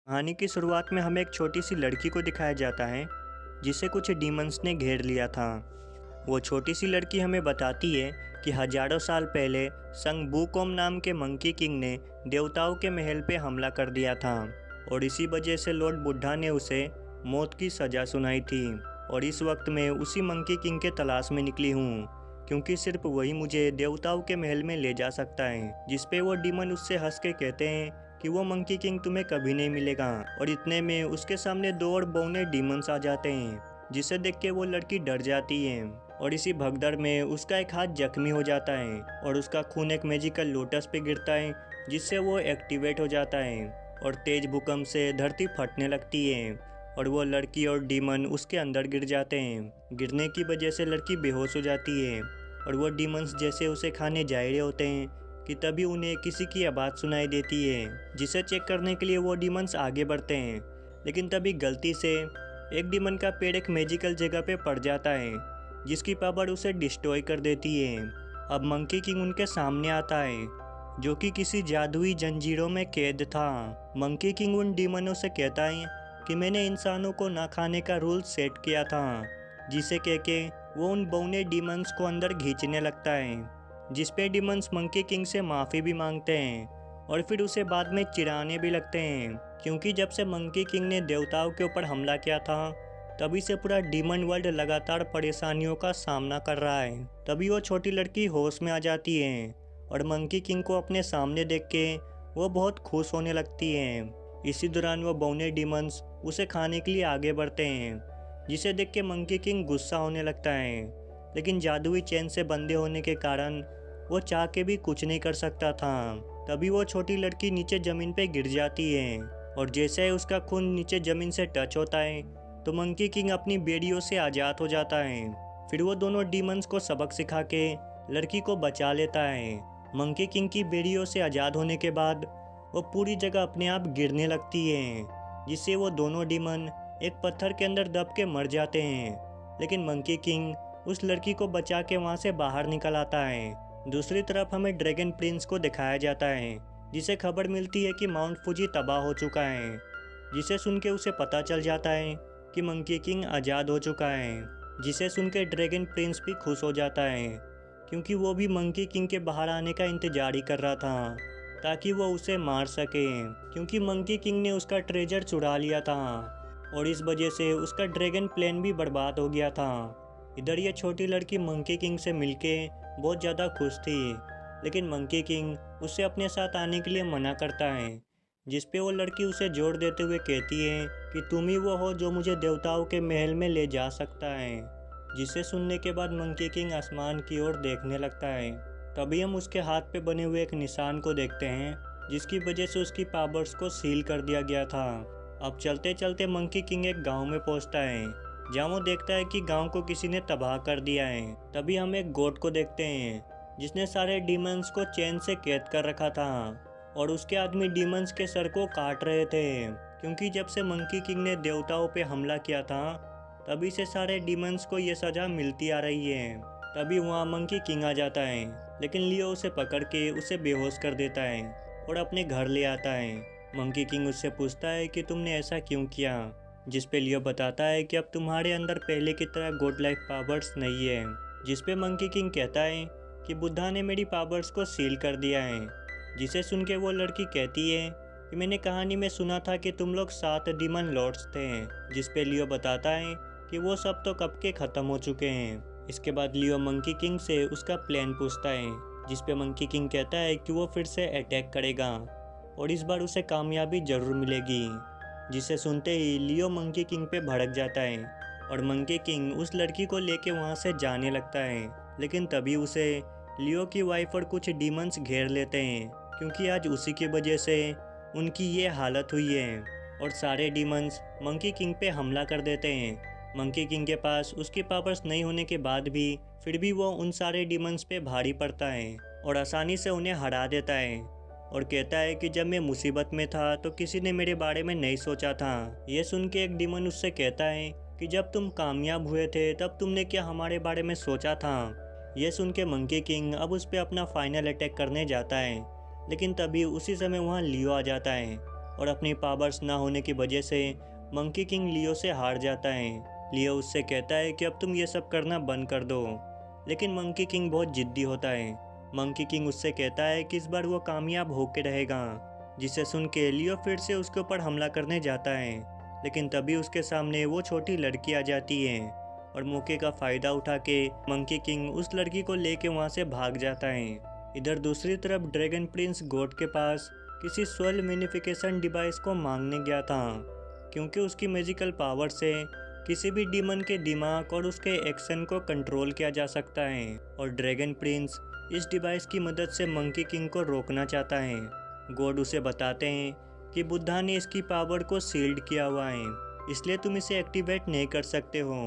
कहानी की शुरुआत में हमें एक छोटी सी लड़की को दिखाया जाता है जिसे कुछ डीमंस ने घेर लिया था। वो छोटी सी लड़की हमें बताती है कि हजारों साल पहले संग वूकोंग नाम के मंकी किंग ने देवताओं के महल पे हमला कर दिया था और इसी वजह से लॉर्ड बुद्धा ने उसे मौत की सज़ा सुनाई थी। और इस वक्त मैं उसी मंकी किंग के तलाश में निकली हूँ क्योंकि सिर्फ वही मुझे देवताओं के महल में ले जा सकता है। जिसपे वो डीमन उससे हंस के कहते हैं कि वो मंकी किंग तुम्हें कभी नहीं मिलेगा। और इतने में उसके सामने दो और बौने डीमंस आ जाते हैं जिसे देख के वो लड़की डर जाती है और इसी भगदड़ में उसका एक हाथ जख्मी हो जाता है और उसका खून एक मैजिकल लोटस पे गिरता है जिससे वो एक्टिवेट हो जाता है और तेज भूकंप से धरती फटने लगती है और वो लड़की और डीमन उसके अंदर गिर जाते हैं। गिरने की वजह से लड़की बेहोश हो जाती है और वो डीमंस जैसे उसे खाने जा रहे होते हैं कि तभी उन्हें किसी की आवाज़ सुनाई देती है जिसे चेक करने के लिए वो डीमंस आगे बढ़ते हैं। लेकिन तभी गलती से एक डीमन का पेड़ एक मैजिकल जगह पे पड़ जाता है जिसकी पावर उसे डिस्ट्रॉय कर देती है। अब मंकी किंग उनके सामने आता है जो कि किसी जादुई जंजीरों में कैद था। मंकी किंग उन डीमनों से कहता है कि मैंने इंसानों को ना खाने का रूल सेट किया था, जिसे कह के वो उन बौने डीमंस को अंदर खींचने लगता है। जिस पे डीमंस मंकी किंग से माफ़ी भी मांगते हैं और फिर उसे बाद में चिढ़ाने भी लगते हैं क्योंकि जब से मंकी किंग ने देवताओं के ऊपर हमला किया था तभी से पूरा डीमन वर्ल्ड लगातार परेशानियों का सामना कर रहा है। तभी वो छोटी लड़की होश में आ जाती है और मंकी किंग को अपने सामने देख के वो बहुत खुश होने लगती है। इसी दौरान वो बौने डीमंस उसे खाने के लिए आगे बढ़ते हैं जिसे देख के मंकी किंग गुस्सा होने लगता है। लेकिन जादुई चैन से बंधे होने के कारण वो चाह के भी कुछ नहीं कर सकता था। तभी वो छोटी लड़की नीचे ज़मीन पे गिर जाती है और जैसे ही उसका खून नीचे ज़मीन से टच होता है तो मंकी किंग अपनी बेड़ियों से आज़ाद हो जाता है। फिर वो दोनों डीमंस को सबक सिखा के लड़की को बचा लेता है। मंकी किंग की बेड़ियों से आज़ाद होने के बाद वो पूरी जगह अपने आप गिरने लगती है जिससे वो दोनों डीमन एक पत्थर के अंदर दब के मर जाते हैं। लेकिन मंकी किंग उस लड़की को बचा के वहाँ से बाहर निकल आता है। दूसरी तरफ हमें ड्रैगन प्रिंस को दिखाया जाता है जिसे खबर मिलती है कि माउंट फूजी तबाह हो चुका है, जिसे सुन के उसे पता चल जाता है कि मंकी किंग आज़ाद हो चुका है। जिसे सुन के ड्रैगन प्रिंस भी खुश हो जाता है क्योंकि वो भी मंकी किंग के बाहर आने का इंतजार ही कर रहा था ताकि वो उसे मार सके क्योंकि मंकी किंग ने उसका ट्रेजर चुरा लिया था और इस वजह से उसका ड्रैगन प्लेन भी बर्बाद हो गया था। इधर ये छोटी लड़की मंकी किंग से मिलके बहुत ज़्यादा खुश थी लेकिन मंकी किंग उससे अपने साथ आने के लिए मना करता है जिस पे वो लड़की उसे जोर देते हुए कहती है कि तुम ही वो हो जो मुझे देवताओं के महल में ले जा सकता है। जिसे सुनने के बाद मंकी किंग आसमान की ओर देखने लगता है। तभी हम उसके हाथ पे बने हुए एक निशान को देखते हैं जिसकी वजह से उसकी पावर्स को सील कर दिया गया था। अब चलते चलते मंकी किंग एक गांव में पहुंचता है जहां वो देखता है कि गांव को किसी ने तबाह कर दिया है। तभी हम एक गोट को देखते हैं जिसने सारे डीमंस को चैन से कैद कर रखा था और उसके आदमी डीमंस के सर को काट रहे थे क्योंकि जब से मंकी किंग ने देवताओं पे हमला किया था तभी से सारे डीमंस को ये सज़ा मिलती आ रही है। तभी वहाँ मंकी किंग आ जाता है लेकिन लियो उसे पकड़ के उसे बेहोश कर देता है और अपने घर ले आता है। मंकी किंग उससे पूछता है कि तुमने ऐसा क्यों किया, जिस पे लियो बताता है कि अब तुम्हारे अंदर पहले की तरह गॉड लाइक पावर्स नहीं है। जिस पे मंकी किंग कहता है कि बुद्धा ने मेरी पावर्स को सील कर दिया है। जिसे सुन के वो लड़की कहती है कि मैंने कहानी में सुना था कि तुम लोग 7 डीमन लॉर्ड्स थे। जिस पे लियो बताता है कि वो सब तो कब के ख़त्म हो चुके हैं। इसके बाद लियो मंकी किंग से उसका प्लान पूछता है जिस पे मंकी किंग कहता है कि वो फिर से अटैक करेगा और इस बार उसे कामयाबी जरूर मिलेगी। जिसे सुनते ही लियो मंकी किंग पे भड़क जाता है और मंकी किंग उस लड़की को लेके वहाँ से जाने लगता है। लेकिन तभी उसे लियो की वाइफ और कुछ डीमंस घेर लेते हैं क्योंकि आज उसी की वजह से उनकी ये हालत हुई है और सारे डीमंस मंकी किंग पे हमला कर देते हैं। मंकी किंग के पास उसकी पावर्स नहीं होने के बाद भी फिर भी वो उन सारे डीमंस पे भारी पड़ता है और आसानी से उन्हें हरा देता है और कहता है कि जब मैं मुसीबत में था तो किसी ने मेरे बारे में नहीं सोचा था। ये सुन के एक डीमन उससे कहता है कि जब तुम कामयाब हुए थे तब तुमने क्या हमारे बारे में सोचा था। ये सुन के मंकी किंग अब उस पर अपना फाइनल अटैक करने जाता है लेकिन तभी उसी समय वहाँ लियो आ जाता है। और अपनी पावर्स ना होने की वजह से मंकी किंग लियो से हार जाता है। लियो उससे कहता है कि अब तुम ये सब करना बंद कर दो, लेकिन मंकी किंग बहुत जिद्दी होता है। मंकी किंग उससे कहता है कि इस बार वो कामयाब होकर रहेगा, जिसे सुन के लियो फिर से उसके ऊपर हमला करने जाता है। लेकिन तभी उसके सामने वो छोटी लड़की आ जाती है और मौके का फ़ायदा उठा के मंकी किंग उस लड़की को लेके वहाँ से भाग जाता है। इधर दूसरी तरफ ड्रैगन प्रिंस गॉड के पास किसी सोल मैनिफिकेशन डिवाइस को मांगने गया था, क्योंकि उसकी मैजिकल पावर से किसी भी डीमन के दिमाग और उसके एक्शन को कंट्रोल किया जा सकता है। और ड्रैगन प्रिंस इस डिवाइस की मदद से मंकी किंग को रोकना चाहता है। गॉड उसे बताते हैं कि बुद्धा ने इसकी पावर को सील्ड किया हुआ है, इसलिए तुम इसे एक्टिवेट नहीं कर सकते हो।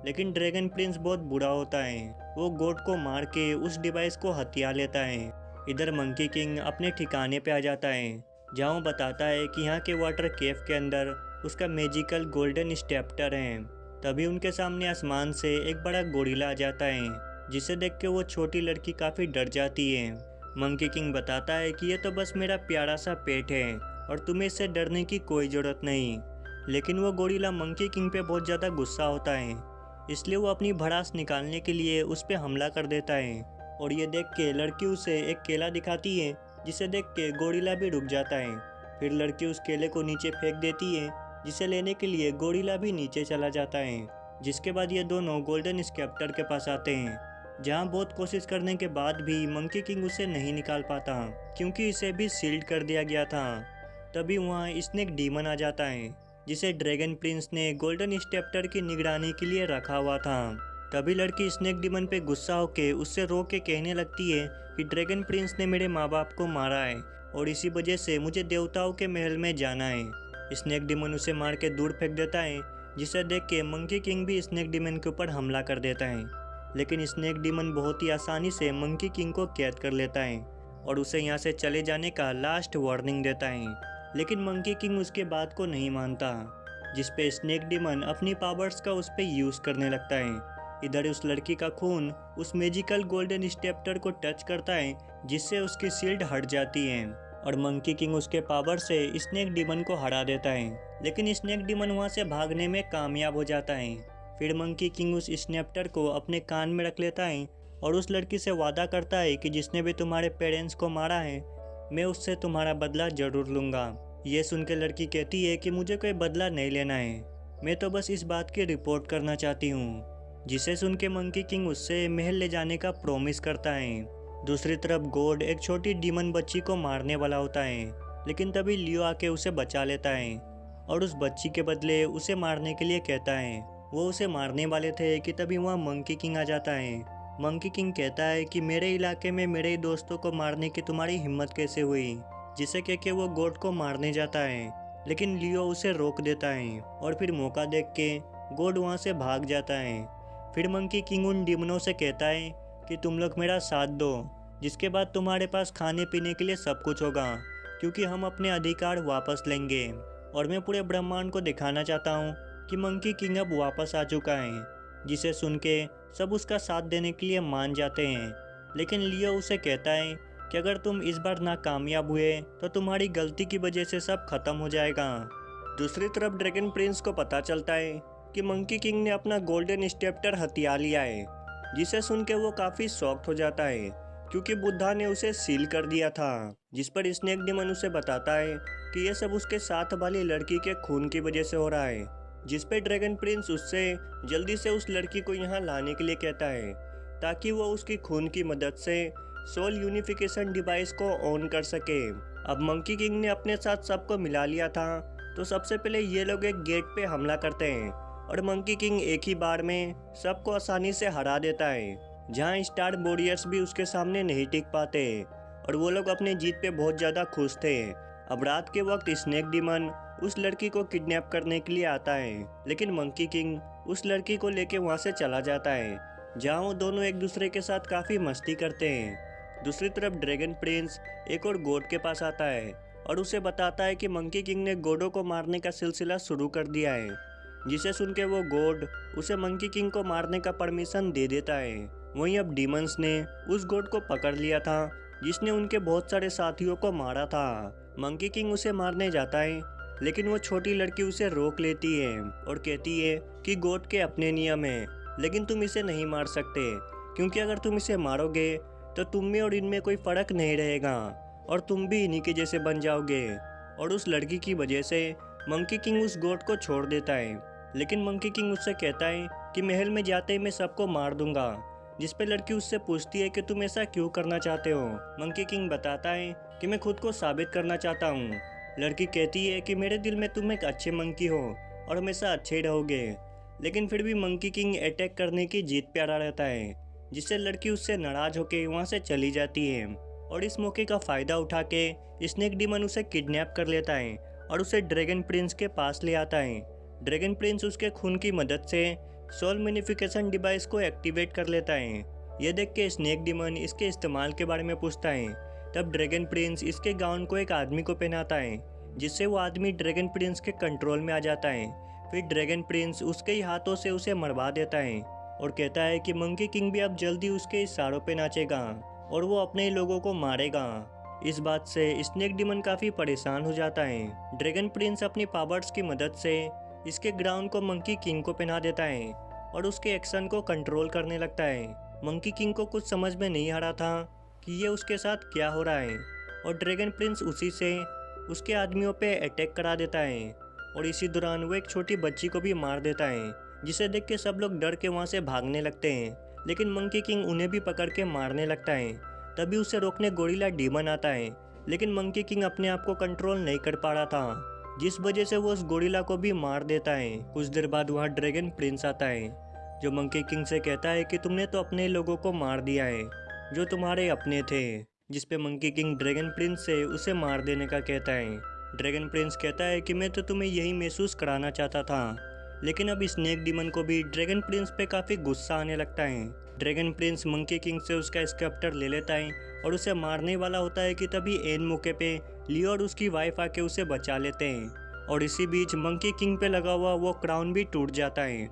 लेकिन ड्रैगन प्रिंस बहुत बुरा होता है, वो गॉड को मार के उस डिवाइस को हथिया लेता है। इधर मंकी किंग अपने ठिकाने पे आ जाता है, जहाँ वो बताता है कि यहाँ के वाटर केव के अंदर उसका मैजिकल गोल्डन स्टेप्टर है। तभी उनके सामने आसमान से एक बड़ा गोरिल्ला आ जाता है, जिसे देख के वो छोटी लड़की काफ़ी डर जाती है। मंकी किंग बताता है कि ये तो बस मेरा प्यारा सा पेट है और तुम्हें इससे डरने की कोई ज़रूरत नहीं। लेकिन वो गोरिल्ला मंकी किंग पे बहुत ज़्यादा गुस्सा होता है, इसलिए वो अपनी भड़ास निकालने के लिए उस पर हमला कर देता है। और ये देख के लड़की उसे एक केला दिखाती है, जिसे देख के गोरिल्ला भी रुक जाता है। फिर लड़की उस केले को नीचे फेंक देती है, जिसे लेने के लिए गोरिल्ला भी नीचे चला जाता है। जिसके बाद ये दोनों गोल्डन स्केप्टर के पास आते हैं, जहाँ बहुत कोशिश करने के बाद भी मंकी किंग उसे नहीं निकाल पाता, क्योंकि इसे भी सील्ड कर दिया गया था। तभी वहाँ स्नेक डीमन आ जाता है, जिसे ड्रैगन प्रिंस ने गोल्डन स्केप्टर की निगरानी के लिए रखा हुआ था। तभी लड़की स्नेक डीमन पे गुस्सा होके उससे रो के कहने लगती है कि ड्रैगन प्रिंस ने मेरे माँ बाप को मारा है और इसी वजह से मुझे देवताओं के महल में जाना है। स्नेक डीमन उसे मार के दूर फेंक देता है, जिसे देख के मंकी किंग भी स्नेक डीमन के ऊपर हमला कर देता है। लेकिन स्नेक डीमन बहुत ही आसानी से मंकी किंग को कैद कर लेता है और उसे यहाँ से चले जाने का लास्ट वार्निंग देता है। लेकिन मंकी किंग उसके बात को नहीं मानता, जिस पे स्नेक डीमन अपनी पावर्स का उस पर यूज़ करने लगता है। इधर उस लड़की का खून उस मैजिकल गोल्डन स्टेप्टर को टच करता है, जिससे उसकी शील्ड हट जाती है और मंकी किंग उसके पावर से स्नेक डीमन को हरा देता है। लेकिन स्नेक डीमन वहाँ से भागने में कामयाब हो जाता है। फिर मंकी किंग उस स्नेप्टर को अपने कान में रख लेता है और उस लड़की से वादा करता है कि जिसने भी तुम्हारे पेरेंट्स को मारा है, मैं उससे तुम्हारा बदला ज़रूर लूँगा। ये सुन के लड़की कहती है कि मुझे कोई बदला नहीं लेना है, मैं तो बस इस बात की रिपोर्ट करना चाहती हूँ। जिसे सुन के मंकी किंग उससे महल ले जाने का प्रॉमिस करता है। दूसरी तरफ गॉड एक छोटी डीमन बच्ची को मारने वाला होता है, लेकिन तभी लियो आके उसे बचा लेता है और उस बच्ची के बदले उसे मारने के लिए कहता है। वो उसे मारने वाले थे कि तभी वहाँ मंकी किंग आ जाता है। मंकी किंग कहता है कि मेरे इलाके में मेरे दोस्तों को मारने की तुम्हारी हिम्मत कैसे हुई, जिसे कह के वो गॉड को मारने जाता है। लेकिन लियो उसे रोक देता है और फिर मौका देख के गॉड वहाँ से भाग जाता है। फिर मंकी किंग उन डीमनों से कहता है कि तुम लोग मेरा साथ दो, जिसके बाद तुम्हारे पास खाने पीने के लिए सब कुछ होगा, क्योंकि हम अपने अधिकार वापस लेंगे। और मैं पूरे ब्रह्मांड को दिखाना चाहता हूँ कि मंकी किंग अब वापस आ चुका है। जिसे सुन के सब उसका साथ देने के लिए मान जाते हैं। लेकिन लियो उसे कहता है कि अगर तुम इस बार नाकामयाब हुए तो तुम्हारी गलती की वजह से सब खत्म हो जाएगा। दूसरी तरफ ड्रैगन प्रिंस को पता चलता है कि मंकी किंग ने अपना गोल्डन स्टेप्टर हथिया लिया है, जिसे सुन के वो काफ़ी शॉक्ड हो जाता है, क्योंकि बुद्धा ने उसे सील कर दिया था। जिस पर स्नेक डीमन उसे बताता है कि ये सब उसके साथ वाली लड़की के खून की वजह से हो रहा है। जिस पर ड्रैगन प्रिंस उससे जल्दी से उस लड़की को यहाँ लाने के लिए कहता है, ताकि वो उसकी खून की मदद से सोल यूनिफिकेशन डिवाइस को ऑन कर सके। अब मंकी किंग ने अपने साथ सबको मिला लिया था, तो सबसे पहले ये लोग एक गेट पे हमला करते हैं और मंकी किंग एक ही बार में सबको आसानी से हरा देता है, जहाँ स्टार वॉरियर्स भी उसके सामने नहीं टिक पाते और वो लोग अपनी जीत पे बहुत ज़्यादा खुश थे। अब रात के वक्त स्नेक डीमन उस लड़की को किडनैप करने के लिए आता है, लेकिन मंकी किंग उस लड़की को लेके वहाँ से चला जाता है, जहाँ वो दोनों एक दूसरे के साथ काफ़ी मस्ती करते हैं। दूसरी तरफ ड्रैगन प्रिंस एक और गॉड के पास आता है और उसे बताता है कि मंकी किंग ने गॉडों को मारने का सिलसिला शुरू कर दिया है। जिसे सुन के वो गॉड उसे मंकी किंग को मारने का परमिशन दे देता है। वहीं अब डीमंस ने उस गॉड को पकड़ लिया था, जिसने उनके बहुत सारे साथियों को मारा था। मंकी किंग उसे मारने जाता है, लेकिन वो छोटी लड़की उसे रोक लेती है और कहती है कि गॉड के अपने नियम हैं, लेकिन तुम इसे नहीं मार सकते, क्योंकि अगर तुम इसे मारोगे तो तुम में और इनमें कोई फ़र्क नहीं रहेगा और तुम भी इन्हीं के जैसे बन जाओगे। और उस लड़की की वजह से मंकी किंग उस गॉड को छोड़ देता है, लेकिन मंकी किंग उससे कहता है कि महल में जाते ही मैं सबको मार दूंगा। जिस पे लड़की उससे पूछती है कि तुम ऐसा क्यों करना चाहते हो। मंकी किंग बताता है कि मैं खुद को साबित करना चाहता हूँ। लड़की कहती है कि मेरे दिल में तुम एक अच्छे मंकी हो और हमेशा अच्छे ही रहोगे, लेकिन फिर भी मंकी किंग अटैक करने की जीत पे अड़ा रहता है, जिससे लड़की उससे नाराज होकर वहाँ से चली जाती है। और इस मौके का फ़ायदा उठा के स्नेक डीमन उसे किडनैप कर लेता है और उसे ड्रैगन प्रिंस के पास ले आता है। ड्रैगन प्रिंस उसके खून की मदद से सोल मैनिफिकेशन डिवाइस को एक्टिवेट कर लेता है। यह देख के स्नेक डीमन इसके इस्तेमाल के बारे में पूछता है। तब ड्रैगन प्रिंस इसके गाउन को एक आदमी को पहनाता है, जिससे वो आदमी ड्रैगन प्रिंस के कंट्रोल में आ जाता है। फिर ड्रैगन प्रिंस उसके ही हाथों से उसे मरवा देता है और कहता है कि मंकी किंग भी अब जल्दी उसके इशारों पे नाचेगा और वो अपने ही लोगों को मारेगा। इस बात से स्नेक डीमन काफ़ी परेशान हो जाता है। ड्रैगन प्रिंस अपनी पावर्स की मदद से इसके ग्राउंड को मंकी किंग को पहना देता है और उसके एक्शन को कंट्रोल करने लगता है। मंकी किंग को कुछ समझ में नहीं आ रहा था कि ये उसके साथ क्या हो रहा है, और ड्रैगन प्रिंस उसी से उसके आदमियों पे अटैक करा देता है और इसी दौरान वो एक छोटी बच्ची को भी मार देता है, जिसे देख के सब लोग डर के वहाँ से भागने लगते हैं। लेकिन मंकी किंग उन्हें भी पकड़ के मारने लगता है। तभी उसे रोकने गोरिल्ला डीमन आता है, लेकिन मंकी किंग अपने आप को कंट्रोल नहीं कर पा रहा था, जिस वजह से वो उस गोरिल्ला को भी मार देता है। कुछ देर बाद वहाँ ड्रैगन प्रिंस आता है, जो मंकी किंग से कहता है कि तुमने तो अपने लोगों को मार दिया है जो तुम्हारे अपने थे। जिस पे मंकी किंग ड्रैगन प्रिंस से उसे मार देने का कहता है। ड्रैगन प्रिंस कहता है कि मैं तो तुम्हें यही महसूस कराना चाहता था। लेकिन अब स्नेक डीमन को भी ड्रैगन प्रिंस पे काफ़ी गुस्सा आने लगता है। ड्रैगन प्रिंस मंकी किंग से उसका स्केप्टर ले लेता है और उसे मारने वाला होता है कि तभी एन मौके पे लियो और उसकी वाइफ आके उसे बचा लेते हैं। और इसी बीच मंकी किंग पे लगा हुआ वो क्राउन भी टूट जाता है।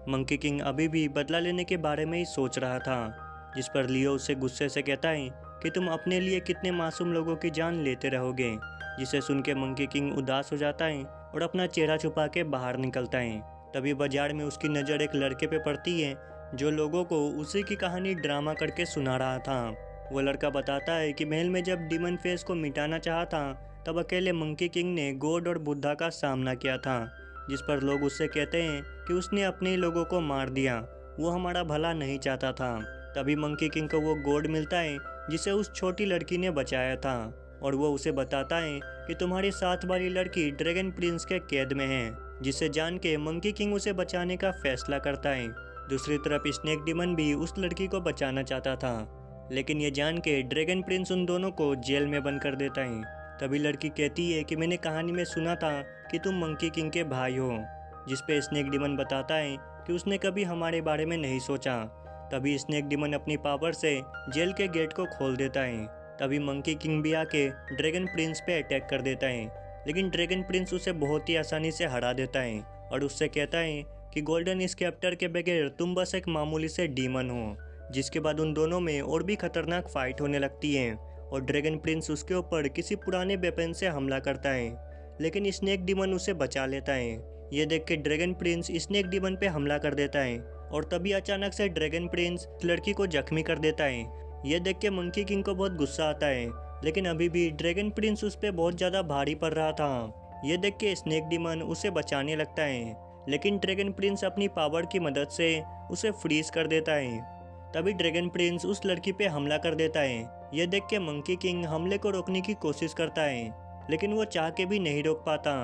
मंकी किंग अभी भी बदला लेने के बारे में ही सोच रहा था, जिस पर लियो उसे गुस्से से कहता है कि तुम अपने लिए कितने मासूम लोगों की जान लेते रहोगे। जिसे सुन के मंकी किंग उदास हो जाता है और अपना चेहरा छुपा के बाहर निकलता है। तभी बाजार में उसकी नज़र एक लड़के पे पड़ती है, जो लोगों को उसी की कहानी ड्रामा करके सुना रहा था। वो लड़का बताता है कि महल में जब डीमन फेस को मिटाना चाहा था, तब अकेले मंकी किंग ने गॉड और बुद्धा का सामना किया था, जिस पर लोग उससे कहते हैं कि उसने अपने ही लोगों को मार दिया, वो हमारा भला नहीं चाहता था। तभी मंकी किंग को वो गॉड मिलता है जिसे उस छोटी लड़की ने बचाया था, और वो उसे बताता है कि तुम्हारी साथ वाली लड़की ड्रैगन प्रिंस के कैद में है, जिसे जान के मंकी किंग उसे बचाने का फैसला करता है। दूसरी तरफ स्नेक डीमन भी उस लड़की को बचाना चाहता था, लेकिन ये जान के ड्रैगन प्रिंस उन दोनों को जेल में बंद कर देता है। तभी लड़की कहती है कि मैंने कहानी में सुना था कि तुम मंकी किंग के भाई हो, जिस पे स्नेक डीमन बताता है कि उसने कभी हमारे बारे में नहीं सोचा। तभी स्नेक डीमन अपनी पावर से जेल के गेट को खोल देता है। तभी मंकी किंग भी आके ड्रैगन प्रिंस पे अटैक कर देता है, लेकिन ड्रैगन प्रिंस उसे बहुत ही आसानी से हरा देता है और उससे कहता है कि गोल्डन स्केप्टर के बगैर तुम बस एक मामूली से डीमन हो। जिसके बाद उन दोनों में और भी खतरनाक फाइट होने लगती है और ड्रैगन प्रिंस उसके ऊपर किसी पुराने वेपन से हमला करता है, लेकिन स्नेक डीमन उसे बचा लेता है। ये देख के ड्रैगन प्रिंस स्नेक डीमन पे हमला कर देता है और तभी अचानक से ड्रैगन प्रिंस लड़की को जख्मी कर देता है। ये देख के मंकी किंग को बहुत गुस्सा आता है, लेकिन अभी भी ड्रैगन प्रिंस उस पर बहुत ज़्यादा भारी पड़ रहा था। ये देख के स्नेक डीमन उसे बचाने लगता है, लेकिन ड्रैगन प्रिंस अपनी पावर की मदद से उसे फ्रीज कर देता है। तभी ड्रैगन प्रिंस उस लड़की पे हमला कर देता है। यह देख के मंकी किंग हमले को रोकने की कोशिश करता है, लेकिन वो चाह के भी नहीं रोक पाता।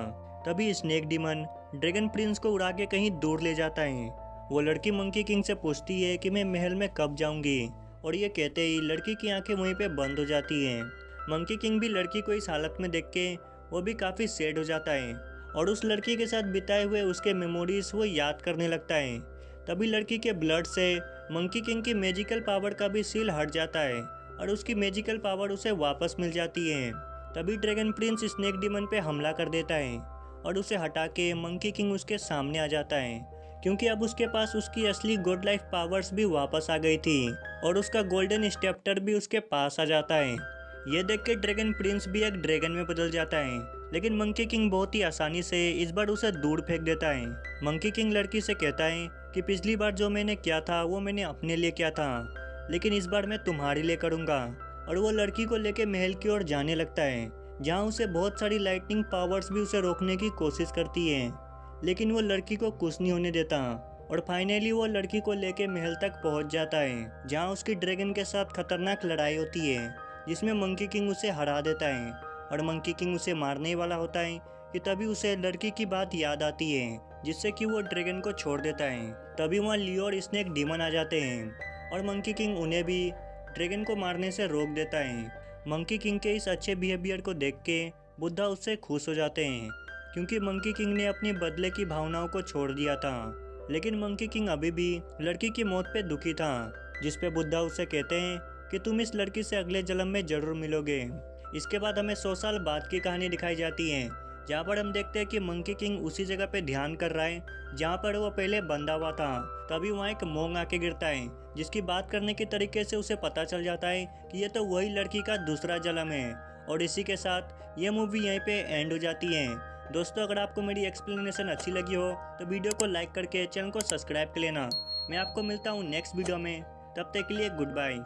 तभी स्नेक डीमन ड्रैगन प्रिंस को उड़ा के कहीं दूर ले जाता है। वो लड़की मंकी किंग से पूछती है कि मैं महल में कब जाऊंगी, और ये कहते ही लड़की की आंखें वहीं पे बंद हो जाती हैं। मंकी किंग भी लड़की को इस हालत में देख के वो भी काफ़ी सैड हो जाता है और उस लड़की के साथ बिताए हुए उसके मेमोरीज वो याद करने लगता है। तभी लड़की के ब्लड से मंकी किंग की मैजिकल पावर का भी सील हट जाता है और उसकी मैजिकल पावर उसे वापस मिल जाती है। तभी ड्रैगन प्रिंस स्नेक डीमन पे हमला कर देता है और उसे हटा के मंकी किंग उसके सामने आ जाता है, क्योंकि अब उसके पास उसकी असली गॉड लाइफ पावर्स भी वापस आ गई थी और उसका गोल्डन स्केप्टर भी उसके पास आ जाता है। ये देख के ड्रैगन प्रिंस भी एक ड्रैगन में बदल जाता है, लेकिन मंकी किंग बहुत ही आसानी से इस बार उसे दूर फेंक देता है। मंकी किंग लड़की से कहता है कि पिछली बार जो मैंने किया था वो मैंने अपने लिए किया था, लेकिन इस बार मैं तुम्हारे लिए करूँगा। और वो लड़की को लेके महल की ओर जाने लगता है, जहाँ उसे बहुत सारी लाइटनिंग पावर्स भी उसे रोकने की कोशिश करती है, लेकिन वो लड़की को कुछ नहीं होने देता। और फाइनली वो लड़की को लेके महल तक पहुंच जाता है, जहां उसकी ड्रैगन के साथ खतरनाक लड़ाई होती है, जिसमें मंकी किंग उसे हरा देता है। और मंकी किंग उसे मारने ही वाला होता है कि तभी उसे लड़की की बात याद आती है, जिससे कि वो ड्रैगन को छोड़ देता है। तभी वहाँ लियो और स्नेक डीमन आ जाते हैं और मंकी किंग उन्हें भी ड्रैगन को मारने से रोक देता है। मंकी किंग के इस अच्छे बिहेवियर को देख के बुद्धा उससे खुश हो जाते हैं, क्योंकि मंकी किंग ने अपनी बदले की भावनाओं को छोड़ दिया था। लेकिन मंकी किंग अभी भी लड़की की मौत पे दुखी था, जिस पे बुद्धा उससे कहते हैं कि तुम इस लड़की से अगले जन्म में जरूर मिलोगे। इसके बाद हमें 100 साल बाद की कहानी दिखाई जाती है, जहाँ पर हम देखते हैं कि मंकी किंग उसी जगह पे ध्यान कर रहा है जहाँ पर वो पहले बंधा हुआ था। तभी वहाँ एक मोंग आके गिरता है, जिसकी बात करने के तरीके से उसे पता चल जाता है कि ये तो वही लड़की का दूसरा जन्म है। और इसी के साथ ये मूवी यहीं पे एंड हो जाती है। दोस्तों, अगर आपको मेरी एक्सप्लेनेशन अच्छी लगी हो तो वीडियो को लाइक करके चैनल को सब्सक्राइब कर लेना। मैं आपको मिलता हूँ नेक्स्ट वीडियो में, तब तक के लिए गुड बाय।